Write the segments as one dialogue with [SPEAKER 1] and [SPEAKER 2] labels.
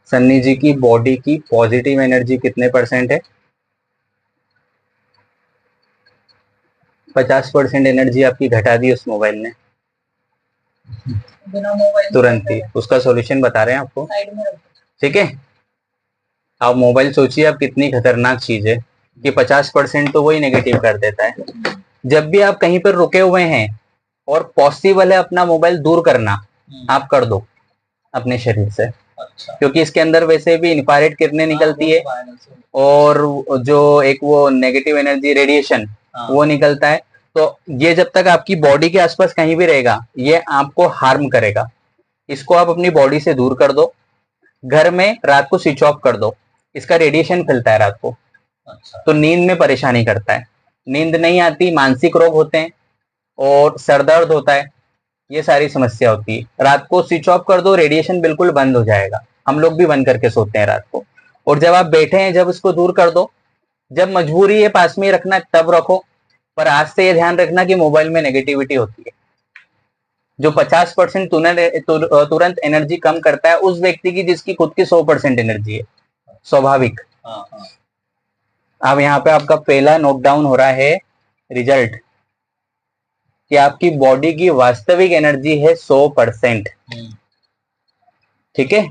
[SPEAKER 1] सन्नी जी की बॉडी की positive energy कितने परसेंट है? 50% एनर्जी आपकी घटा दी उस मोबाइल ने तुरंत ही। उसका सॉल्यूशन बता रहे हैं आपको, ठीक है। आप मोबाइल सोचिए आप कितनी खतरनाक चीज है कि 50% तो वही नेगेटिव कर देता है। जब भी आप कहीं पर रुके हुए हैं और पॉसिबल है अपना मोबाइल दूर करना, आप कर दो अपने शरीर से। अच्छा। क्योंकि इसके अंदर वैसे भी इंफ्रारेड किरणें निकलती है और जो एक वो नेगेटिव एनर्जी रेडिएशन वो निकलता है। तो ये जब तक आपकी बॉडी के आसपास कहीं भी रहेगा ये आपको हार्म करेगा। इसको आप अपनी बॉडी से दूर कर दो। घर में रात को स्विच ऑफ कर दो, इसका रेडिएशन फैलता है रात को। अच्छा। तो नींद में परेशानी करता है, नींद नहीं आती, मानसिक रोग होते हैं और सर दर्द होता है, ये सारी समस्या होती है। रात को स्विच ऑफ कर दो, रेडिएशन बिल्कुल बंद हो जाएगा। हम लोग भी बंद करके सोते हैं रात को। और जब आप बैठे हैं जब इसको दूर कर दो। जब मजबूरी है पास में रखना तब रखो, पर आज से ये ध्यान रखना कि मोबाइल में नेगेटिविटी होती है। जो 50% तुरंत एनर्जी कम करता है उस व्यक्ति की जिसकी खुद की 100% एनर्जी है, स्वाभाविक। अब यहाँ पे आपका पहला नोट डाउन हो रहा है रिजल्ट कि आपकी बॉडी की वास्तविक एनर्जी है 100%। ठीक है।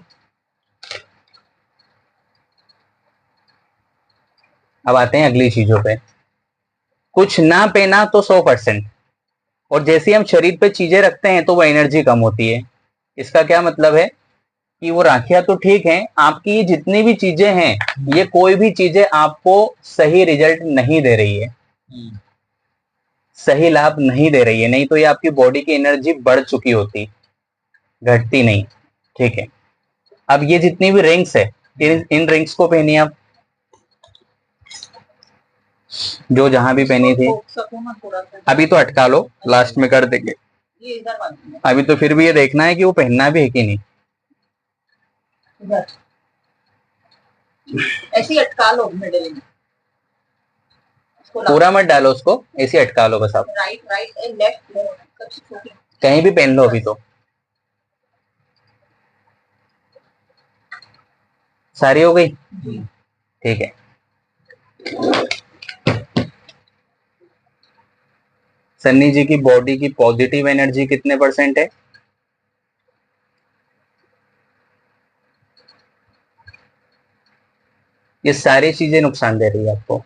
[SPEAKER 1] अब आते हैं अगली चीजों पे। कुछ ना पहना तो 100%, और जैसे हम शरीर पे चीजें रखते हैं तो वो एनर्जी कम होती है। इसका क्या मतलब है कि वो राखियां तो ठीक है, आपकी जितनी भी चीजें हैं ये कोई भी चीजें आपको सही रिजल्ट नहीं दे रही है, सही लाभ नहीं दे रही है। नहीं तो ये आपकी बॉडी की एनर्जी बढ़ चुकी होती, घटती नहीं। ठीक है। अब ये जितनी भी रिंग्स है इन रिंग्स को पहनिए आप, जो जहां भी पहनी थी। अभी तो अटका लो, लास्ट में कर देंगे। अभी तो फिर भी ये देखना है कि वो पहनना भी है कि नहीं।
[SPEAKER 2] ऐसे अटका लो मिडिल में,
[SPEAKER 1] पूरा मत डालो उसको, ऐसे अटका लो बस आप।
[SPEAKER 2] राइट राइट एंड लेफ्ट
[SPEAKER 1] कहीं भी पहन लो अभी तो। सारी हो गई? ठीक है। सन्नी जी की बॉडी की पॉजिटिव एनर्जी कितने परसेंट है? ये सारी चीजें नुकसान दे रही है आपको,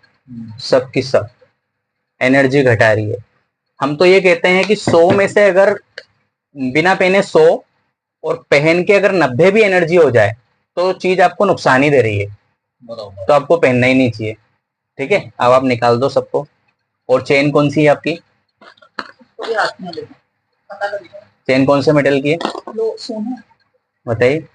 [SPEAKER 1] सब की सब एनर्जी घटा रही है। हम तो ये कहते हैं कि 100 में से अगर बिना पहने 100 और पहन के अगर 90 भी एनर्जी हो जाए तो चीज आपको नुकसान ही दे रही है, तो आपको पहनना ही नहीं चाहिए। ठीक है। अब आप निकाल दो सबको। और चेन कौन सी है आपकी? चेन कौन से मेटल की है बताइए।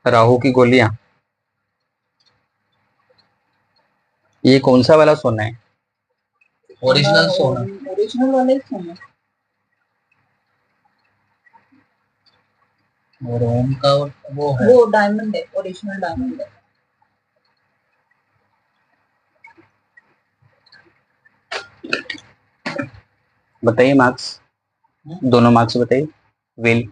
[SPEAKER 1] राहु की गोलियां। ये कौन सा वाला सोना है?
[SPEAKER 2] ओरिजिनल सोना, ओरिजिनल वाले सोना।
[SPEAKER 1] और ओम का वो है,
[SPEAKER 2] वो डायमंड है, ओरिजिनल डायमंड है।
[SPEAKER 1] बताइए मार्क्स, दोनों मार्क्स बताइए। वेल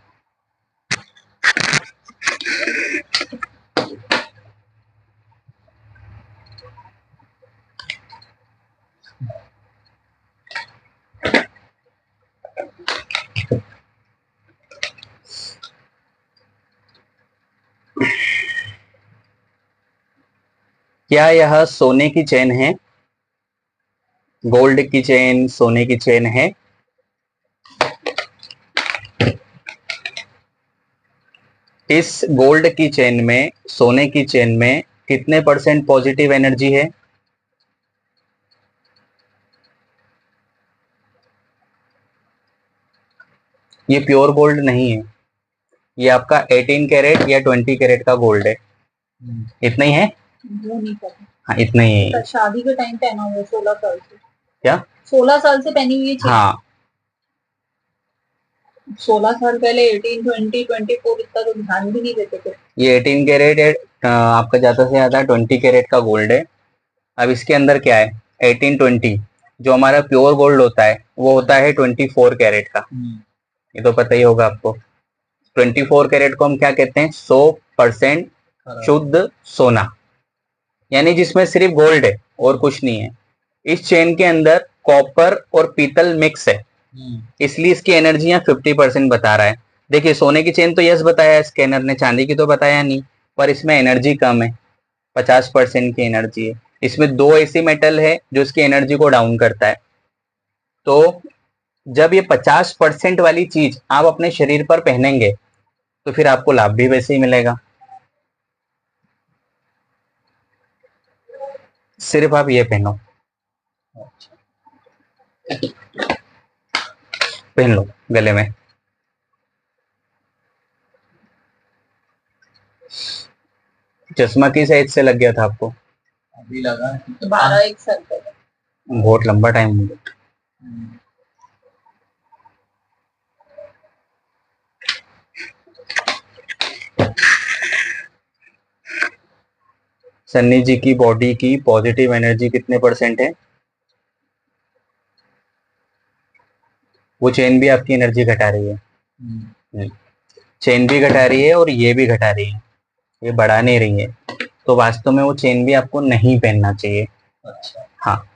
[SPEAKER 1] क्या यह सोने की चेन है? गोल्ड की चेन, सोने की चेन है? इस गोल्ड की चेन में, सोने की चेन में कितने परसेंट पॉजिटिव एनर्जी है? ये प्योर गोल्ड नहीं है, ये आपका 18 कैरेट या 20 कैरेट का गोल्ड है। इतना ही है?
[SPEAKER 2] वो नहीं पता।
[SPEAKER 1] हाँ इतना ही है।
[SPEAKER 2] शादी के टाइम पहना हुआ 16 साल से।
[SPEAKER 1] क्या
[SPEAKER 2] 16 साल से पहनी हुई है?
[SPEAKER 1] हाँ
[SPEAKER 2] 16 साल पहले 18 20 24 इतना तो ध्यान भी नहीं देते थे।
[SPEAKER 1] ये 18 कैरेट है, आपका ज्यादा से ज्यादा 20 कैरेट का गोल्ड है। अब इसके अंदर क्या है? 18 20 जो हमारा प्योर गोल्ड होता है वो होता है 24 कैरेट का, ये तो पता ही होगा आपको। 24 कैरेट को हम क्या कहते हैं? 100% शुद्ध सोना, यानी जिसमें सिर्फ गोल्ड है और कुछ नहीं है। इस चेन के अंदर कॉपर और पीतल मिक्स है, इसलिए इसकी एनर्जी यहाँ 50% बता रहा है। देखिए सोने की चेन तो यस बताया है स्कैनर ने, चांदी की तो बताया नहीं, पर इसमें एनर्जी कम है, 50% की एनर्जी है। इसमें दो ऐसी मेटल है जो इसकी एनर्जी को डाउन करता है। तो जब ये 50% वाली चीज आप अपने शरीर पर पहनेंगे तो फिर आपको लाभ भी वैसे ही मिलेगा। सिर्फ आप ये पहनो, पहन लो गले में। चश्मा किस एज से लग गया था आपको?
[SPEAKER 2] अभी लगा 12-1 साल पहले।
[SPEAKER 1] बहुत लंबा टाइम हो गया। सन्नी जी की बॉडी की पॉजिटिव एनर्जी कितने परसेंट है? वो चेन भी आपकी एनर्जी घटा रही है, चेन भी घटा रही है और ये भी घटा रही है, ये बढ़ा नहीं रही है। तो वास्तव में वो चेन भी आपको नहीं पहनना चाहिए। अच्छा। हाँ,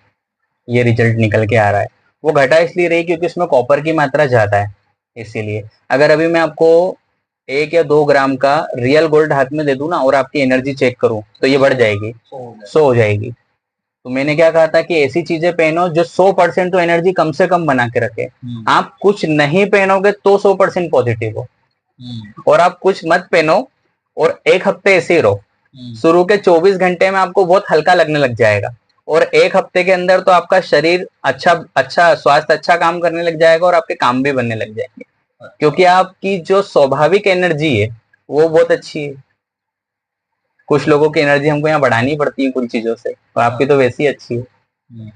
[SPEAKER 1] ये रिजल्ट निकल के आ रहा है। वो घटा इसलिए रही क्योंकि उसमें कॉपर की मात्रा ज्यादा है, इसीलिए। अगर अभी मैं आपको 1 या 2 ग्राम का रियल गोल्ड हाथ में दे दूं ना और आपकी एनर्जी चेक करूं तो ये बढ़ जाएगी, 100 हो जाएगी। तो मैंने क्या कहा था कि ऐसी चीजें पहनो जो 100% तो एनर्जी कम से कम बना के रखे। आप कुछ नहीं पहनोगे तो 100% पॉजिटिव हो, और आप कुछ मत पहनो और 1 हफ्ते ऐसे ही रहो। शुरू के 24 घंटे में आपको बहुत हल्का लगने लग जाएगा, और 1 हफ्ते के अंदर तो आपका शरीर अच्छा स्वास्थ्य अच्छा काम करने लग जाएगा और आपके काम भी बनने लग जाएंगे, क्योंकि आपकी जो स्वाभाविक एनर्जी है वो बहुत अच्छी है। कुछ लोगों की एनर्जी हमको यहाँ बढ़ानी पड़ती है कुछ चीजों से, और आपकी तो वैसी अच्छी है।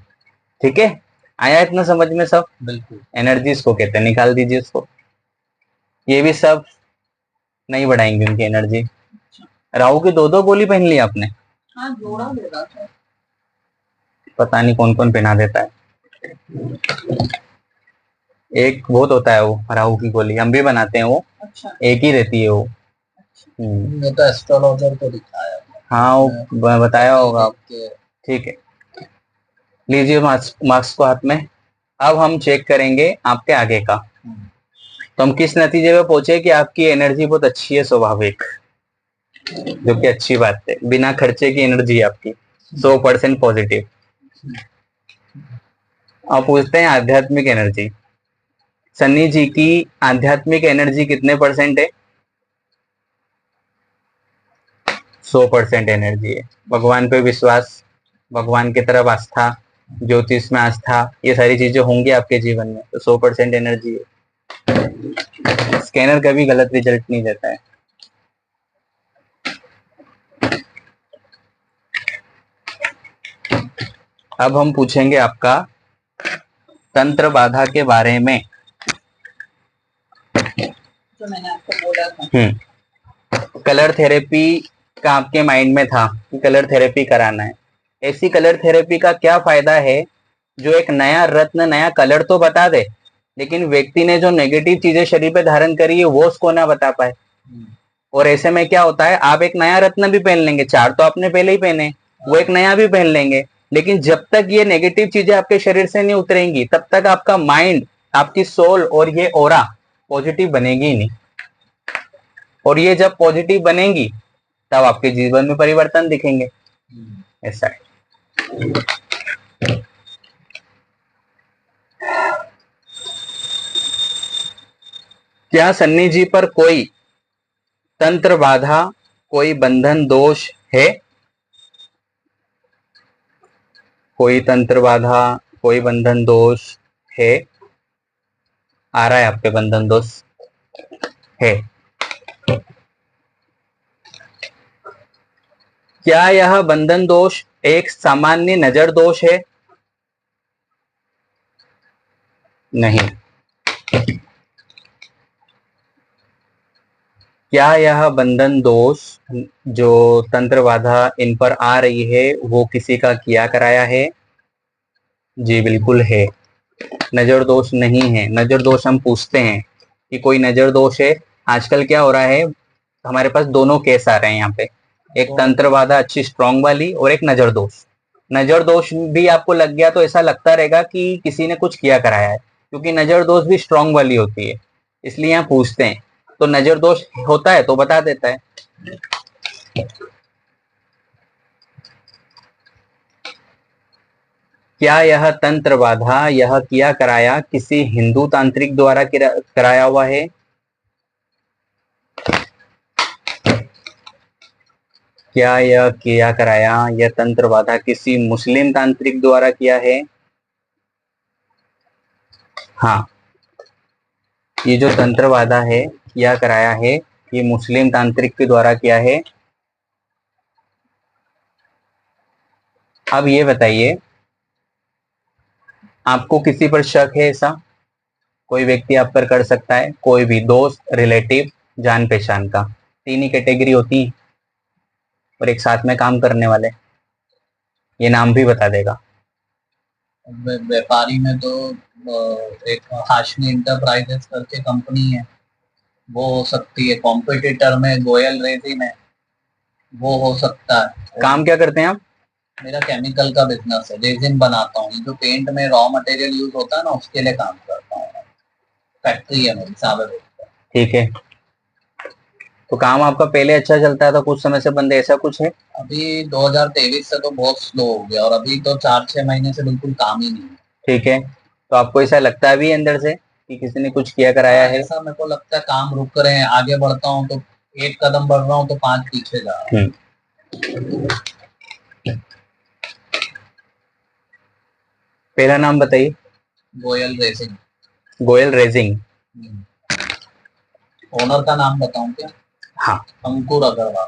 [SPEAKER 1] ठीक है, आया इतना समझ में सब? बिल्कुल। एनर्जी इसको कहते हैं, निकाल दीजिए इसको। ये भी सब नहीं बढ़ाएंगे उनकी एनर्जी। राहु की 2-2 गोली पहन ली आपने?
[SPEAKER 2] हाँ, जोड़ा दे रहा था।
[SPEAKER 1] पता नहीं कौन कौन पहना देता है। एक बहुत होता है वो राहु की गोली, हम भी बनाते हैं वो। अच्छा। एक ही रहती है वो। अच्छा। तो एस्ट्रोलॉजर को दिखाया। हाँ, वो बताया होगा। ठीक है, लीजिए मार्क्स को हाथ में। अब हम चेक करेंगे आपके आगे का। तो हम किस नतीजे पे पहुंचे कि आपकी एनर्जी बहुत अच्छी है, स्वाभाविक, जो कि अच्छी बात है। बिना खर्चे की एनर्जी आपकी 100% पॉजिटिव। अब पूछते हैं आध्यात्मिक एनर्जी। सन्नी जी की आध्यात्मिक एनर्जी कितने परसेंट है? 100% एनर्जी है। भगवान पे विश्वास, भगवान की तरफ आस्था, ज्योतिष में आस्था, ये सारी चीजें होंगी आपके जीवन में, तो 100% एनर्जी है। स्कैनर कभी गलत रिजल्ट नहीं देता है। अब हम पूछेंगे आपका तंत्र बाधा के बारे में।
[SPEAKER 2] जो मैंने आपको बोला था।
[SPEAKER 1] कलर थेरेपी का आपके माइंड में था कि कलर थेरेपी कराना है। ऐसी कलर थेरेपी का क्या फायदा है जो एक नया रत्न, नया कलर तो बता दे, लेकिन व्यक्ति ने जो नेगेटिव चीजें शरीर पे धारण करी है वो उसको ना बता पाए। और ऐसे में क्या होता है, आप एक नया रत्न भी पहन लेंगे, 4 तो आपने पहले ही पहने, वो एक नया भी पहन लेंगे, लेकिन जब तक ये नेगेटिव चीजें आपके शरीर से नहीं उतरेंगी तब तक आपका माइंड, आपकी सोल और ये ऑरा पॉजिटिव बनेगी ही नहीं। और ये जब पॉजिटिव बनेंगी तब आपके जीवन में परिवर्तन दिखेंगे। ऐसा है। क्या सन्नी जी पर कोई तंत्र बाधा, कोई बंधन दोष है? कोई तंत्र बाधा, कोई बंधन दोष है? आ रहा है आपके बंधन दोष है? क्या यह बंधन दोष एक सामान्य नजर दोष है? नहीं। क्या यह बंधन दोष जो तंत्र बाधा इन पर आ रही है वो किसी का किया कराया है? जी बिल्कुल है। नजर दोष नहीं है। नजर दोष हम पूछते हैं कि कोई नजर दोष है। आजकल क्या हो रहा है, हमारे पास दोनों केस आ रहे हैं यहाँ पे, एक तंत्र बाधा अच्छी स्ट्रांग वाली और एक नजर दोष। नजर दोष भी आपको लग गया तो ऐसा लगता रहेगा कि किसी ने कुछ किया कराया है, क्योंकि नजर दोष भी स्ट्रांग वाली होती है, इसलिए यहाँ पूछते हैं। तो नजर दोष होता है तो बता देता है। क्या यह तंत्र बाधा, यह किया कराया किसी हिंदू तांत्रिक द्वारा कराया हुआ है? क्या यह किया कराया, यह तंत्र बाधा किसी मुस्लिम तांत्रिक द्वारा किया है? हाँ, ये जो तंत्र बाधा है, किया कराया है, ये मुस्लिम तांत्रिक के द्वारा किया है। अब ये बताइए, आपको किसी पर शक है? ऐसा कोई व्यक्ति आप पर कर सकता है, कोई भी दोस्त, रिलेटिव, जान पहचान का, तीन ही कैटेगरी होती है, और एक साथ में काम करने वाले। ये नाम भी बता देगा।
[SPEAKER 3] व्यापारी में तो एक हाशमी इंटरप्राइजेस करके कंपनी है, वो हो सकती है। कॉम्पिटिटर में गोयल रेजिन है, वो हो सकता है।
[SPEAKER 1] काम क्या करते हैं आप?
[SPEAKER 3] मेरा केमिकल का बिजनेस है, रेजिन बनाता हूँ। जो पेंट में रॉ मटेरियल यूज होता है ना, उसके लिए काम करता हूँ। फैक्ट्री है मेरी साबर।
[SPEAKER 1] ठीक है, तो काम आपका पहले अच्छा चलता था, कुछ समय से बंद है, ऐसा कुछ है?
[SPEAKER 3] अभी 2023 से तो बहुत स्लो हो गया, और अभी तो 4-6 महीने से बिल्कुल काम ही नहीं है।
[SPEAKER 1] ठीक है, तो आपको ऐसा लगता है भी अंदर से कि किसी ने कुछ किया कराया है?
[SPEAKER 3] ऐसा मेरे को लगता है, काम रुक रहे हैं। आगे बढ़ता हूँ तो 1 कदम बढ़ रहा हूँ तो 5 पीछे जा रहा हूँ।
[SPEAKER 1] पहला नाम बताइए।
[SPEAKER 3] Goyal raising.
[SPEAKER 1] Goyal raising.
[SPEAKER 3] Owner का नाम बताऊं क्या?
[SPEAKER 1] हाँ।
[SPEAKER 3] अंकुर अग्रवाल।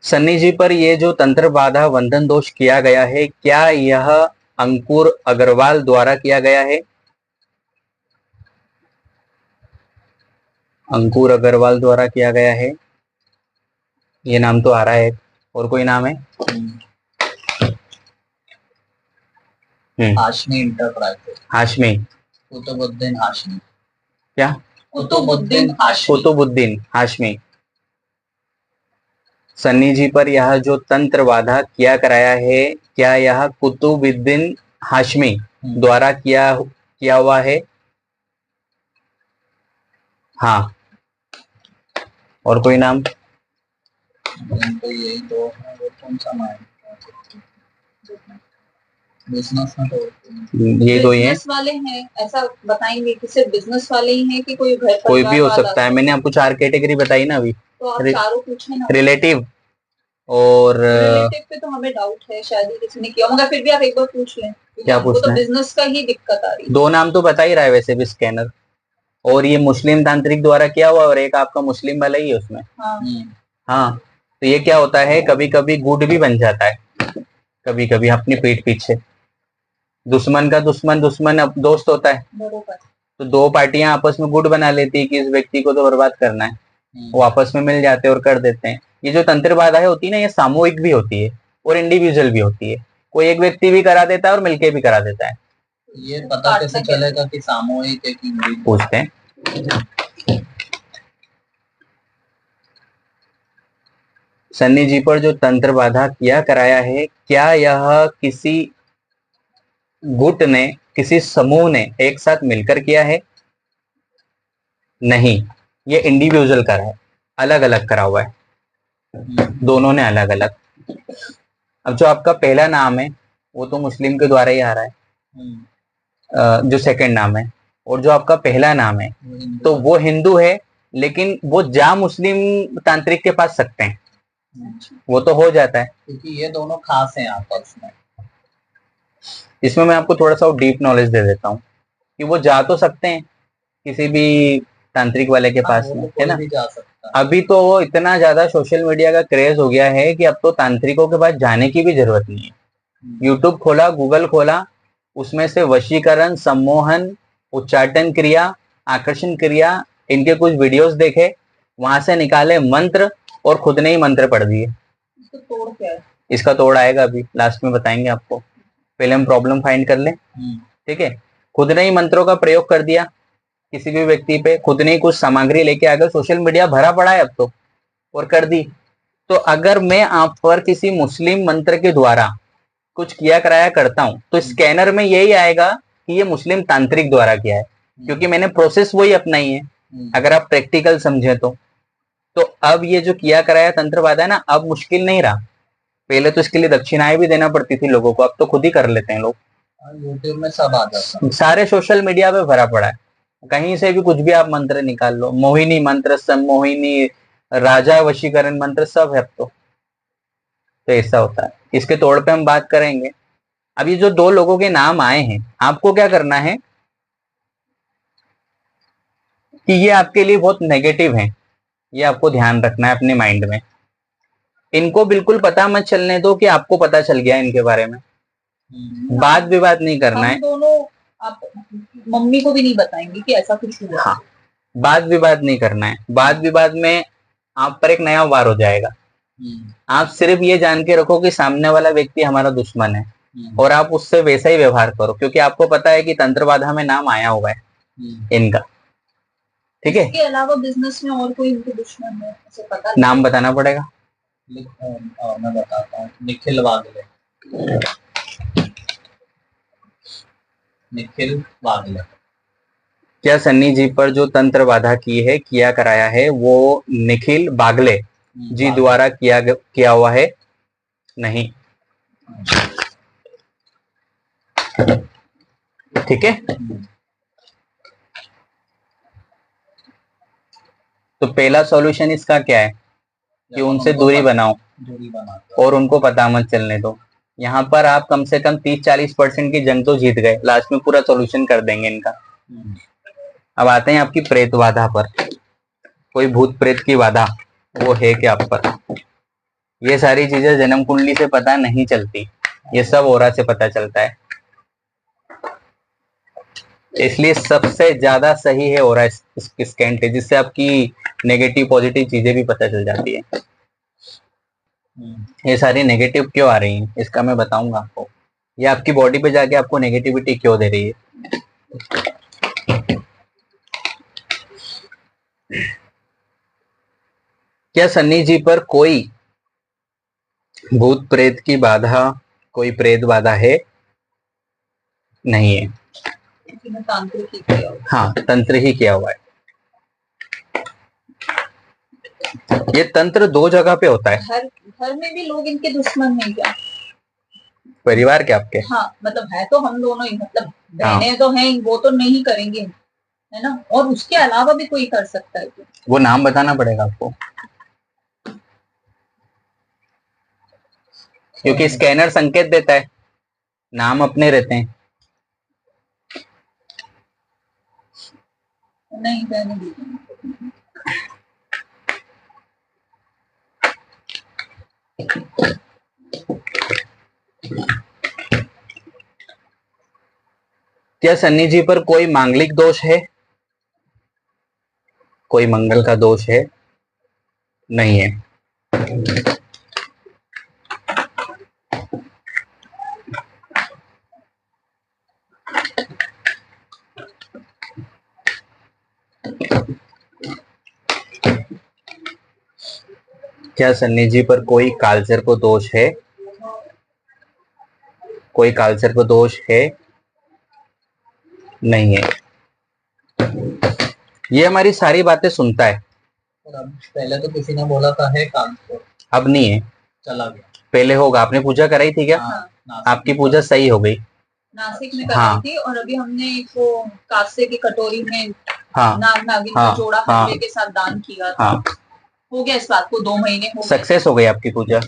[SPEAKER 1] सन्नी जी पर ये जो तंत्र बाधा बंधन दोष किया गया है, क्या यह अंकुर अग्रवाल द्वारा किया गया है? अंकुर अग्रवाल द्वारा किया गया है, ये नाम तो आ रहा है। और कोई नाम है?
[SPEAKER 3] हाशमी इंटरप्राइजेस।
[SPEAKER 1] हाशमी।
[SPEAKER 3] कुतुबुद्दीन हाशमी।
[SPEAKER 1] क्या?
[SPEAKER 3] कुतुबुद्दीन हाशमी।
[SPEAKER 1] कुतुबुद्दीन हाशमी। सन्नी जी पर यह जो तंत्र बाधा किया कराया है, क्या यह कुतुबुद्दीन हाशमी द्वारा किया हुआ है? हाँ। और कोई नाम?
[SPEAKER 3] तो यही दो है। वो कौन सा नाम? बिजनेस में तो
[SPEAKER 1] ये दो ही हैं।
[SPEAKER 2] बिजनेस वाले हैं ऐसा बताएंगे कि सिर्फ बिजनेस वाले ही हैं कि कोई घर
[SPEAKER 1] कोई भी हो सकता है। मैंने आपको 4 कैटेगरी बताई ना अभी।
[SPEAKER 2] तो आप चारों पूछे ना।
[SPEAKER 1] रिलेटिव और
[SPEAKER 2] रिलेटिव पे तो हमें डाउट है, शायद ही किसी ने किया, मगर फिर भी आप एक बार पूछ लें।
[SPEAKER 1] क्या पूछना
[SPEAKER 2] तो
[SPEAKER 1] है?
[SPEAKER 2] बिजनेस का ही दिक्कत आ रही है।
[SPEAKER 1] 2 नाम तो बता ही रहा है वैसे भी, स्कैनर और ये मुस्लिम तांत्रिक द्वारा किया हुआ, और एक आपका मुस्लिम वाला ही है उसमें। हाँ, तो ये क्या होता है, कभी कभी गुड भी बन जाता है, कभी कभी अपनी पीठ पीछे। दुश्मन का दुश्मन दोस्त होता है, तो 2 पार्टियां आपस में गुट बना लेती है कि इस व्यक्ति को तो बर्बाद करना है, वो आपस में मिल जाते हैं और कर देते हैं। ये जो तंत्र बाधाएं होती है ना, ये सामूहिक भी होती है और इंडिविजुअल भी होती है। कोई एक व्यक्ति भी करा देता है और मिलके भी करा देता है।
[SPEAKER 3] ये पता कैसे चलेगा कि सामूहिक है कि?
[SPEAKER 1] पूछते हैं। सन्नी जी पर जो तंत्र बाधा किया कराया है, क्या यह किसी गुट ने, किसी समूह ने एक साथ मिलकर किया है? नहीं, ये इंडिविजुअल करा है, अलग अलग करा हुआ है, दोनों ने अलग अलग। अब जो आपका पहला नाम है वो तो मुस्लिम के द्वारा ही आ रहा है, जो सेकंड नाम है, और जो आपका पहला नाम है तो वो हिंदू है, लेकिन वो जा मुस्लिम तांत्रिक के पास सकते हैं, वो तो हो जाता है,
[SPEAKER 3] क्योंकि ये दोनों खास हैं आपस में।
[SPEAKER 1] इसमें मैं आपको थोड़ा सा डीप नॉलेज दे देता हूँ कि वो जा तो सकते हैं किसी भी तांत्रिक वाले के पास में, है ना। अभी तो इतना ज्यादा सोशल मीडिया का क्रेज हो गया है कि अब तो तांत्रिकों के पास जाने की भी जरूरत नहीं है। यूट्यूब खोला, गूगल खोला, उसमें से वशीकरण, सम्मोहन, उच्चाटन क्रिया, आकर्षण क्रिया, इनके कुछ वीडियोस देखे, वहां से निकाले मंत्र और खुद ने ही मंत्र पढ़ दिए।
[SPEAKER 2] तोड़ क्या है?
[SPEAKER 1] इसका तोड़ आएगा, अभी लास्ट में बताएंगे आपको, पहले हम प्रॉब्लम फाइंड कर लें, ठीक है। खुद ने ही मंत्रों का प्रयोग कर दिया किसी भी व्यक्ति पे, खुद ने ही कुछ सामग्री लेके आ गए, सोशल मीडिया भरा पड़ा है अब तो, और कर दी। तो अगर मैं आप पर किसी मुस्लिम मंत्र के द्वारा कुछ किया कराया करता हूं, तो स्कैनर में यही आएगा कि ये मुस्लिम तांत्रिक द्वारा किया है, क्योंकि मैंने प्रोसेस वही अपनाई है, अगर आप प्रैक्टिकल समझे तो अब ये जो किया कराया तंत्रवाद है ना, अब मुश्किल नहीं रहा। पहले तो इसके लिए दक्षिणाएं भी देना पड़ती थी लोगों को, अब तो खुद ही कर लेते हैं लोग।
[SPEAKER 3] यूट्यूब में सब आ जाता है,
[SPEAKER 1] सारे सोशल मीडिया पे भरा पड़ा है, कहीं से भी कुछ भी आप मंत्र निकाल लो, मोहिनी मंत्र, सम्मोहिनी, राजा वशीकरण मंत्र, सब है अब तो ऐसा होता है। इसके तौड़ पे हम बात करेंगे। अब ये जो 2 लोगों के नाम आए हैं, आपको क्या करना है कि ये आपके लिए बहुत नेगेटिव है, ये आपको ध्यान रखना है अपने माइंड में। इनको बिल्कुल पता मत चलने दो कि आपको पता चल गया इनके बारे में, बात विवाद नहीं करना है।
[SPEAKER 2] हम दोनों आप मम्मी को भी नहीं बताएंगे कि ऐसा कुछ हुआ।
[SPEAKER 1] हाँ, बात विवाद नहीं करना है। बात विवाद में आप पर एक नया वार हो जाएगा। आप सिर्फ ये जान के रखो कि सामने वाला व्यक्ति हमारा दुश्मन है, और आप उससे वैसा ही व्यवहार करो, क्योंकि आपको पता है कि तंत्रबाधा में नाम आया हुआ है इनका, ठीक है।
[SPEAKER 2] इसके अलावा बिजनेस में और कोई इनके दुश्मन है, ऐसे पता
[SPEAKER 1] नाम बताना पड़ेगा।
[SPEAKER 3] मैं बताता हूँ, निखिल वागले, निखिल वागले।
[SPEAKER 1] क्या सन्नी जी पर जो तंत्र बाधा की है, किया कराया है, वो निखिल बागले जी द्वारा किया हुआ है? नहीं, ठीक है। तो पहला सॉल्यूशन इसका क्या है कि उनसे दूरी बनाओ और उनको पता मत चलने दो। यहाँ पर आप कम से कम 30-40% की जंग तो जीत गए, लास्ट में पूरा सॉल्यूशन कर देंगे इनका। अब आते हैं आपकी प्रेत बाधा पर। कोई भूत प्रेत की बाधा वो है क्या आप पर? ये सारी चीजें जन्म कुंडली से पता नहीं चलती, ये सब ओरा से पता चलता है, इसलिए सबसे ज्यादा सही है ओरा स्कैन टेस्ट, जिससे आपकी नेगेटिव पॉजिटिव चीजें भी पता चल जाती है। ये सारी नेगेटिव क्यों आ रही है इसका मैं बताऊंगा आपको, ये आपकी बॉडी पे जाके आपको नेगेटिविटी क्यों दे रही है। क्या सन्नी जी पर कोई भूत प्रेत की बाधा, कोई प्रेत बाधा है? नहीं है,
[SPEAKER 2] तांत्रिक ही किया हुआ।
[SPEAKER 1] हाँ, तंत्र ही किया हुआ है। ये तंत्र 2 जगह पे होता है।
[SPEAKER 2] घर में भी लोग इनके दुश्मन नहीं क्या?
[SPEAKER 1] परिवार के आपके?
[SPEAKER 2] हाँ, मतलब है तो हम दोनों ही, मतलब बहनें तो हैं, वो तो नहीं करेंगे, है ना, और उसके अलावा भी कोई कर सकता है क्या?
[SPEAKER 1] वो नाम बताना पड़ेगा आपको, क्योंकि स्कैनर संकेत देता है, नाम अपने रहते हैं।
[SPEAKER 2] नहीं, रहने दीजिए।
[SPEAKER 1] क्या सन्नी जी पर कोई मांगलिक दोष है? कोई मंगल का दोष है? नहीं है। क्या सन्नी जी पर कोई कालसर्प दोष है? कोई कालसर्प दोष है? नहीं है। ये हमारी सारी बातें सुनता है।
[SPEAKER 3] पहले तो किसी ने बोला था है कालसर्प,
[SPEAKER 1] अब नहीं है,
[SPEAKER 3] चला गया।
[SPEAKER 1] पहले होगा। आपने पूजा कराई थी क्या?
[SPEAKER 2] हाँ,
[SPEAKER 1] आपकी पूजा सही हो गई?
[SPEAKER 2] नासिक में कराई थी, और अभी हमने एक वो कांसे की कटोरी में नाग नागिन का जोड़ा हलवे के साथ दान किया था। हो गया इस बात को 2 महीने हो गए।
[SPEAKER 1] सक्सेस हो गई आपकी पूजा।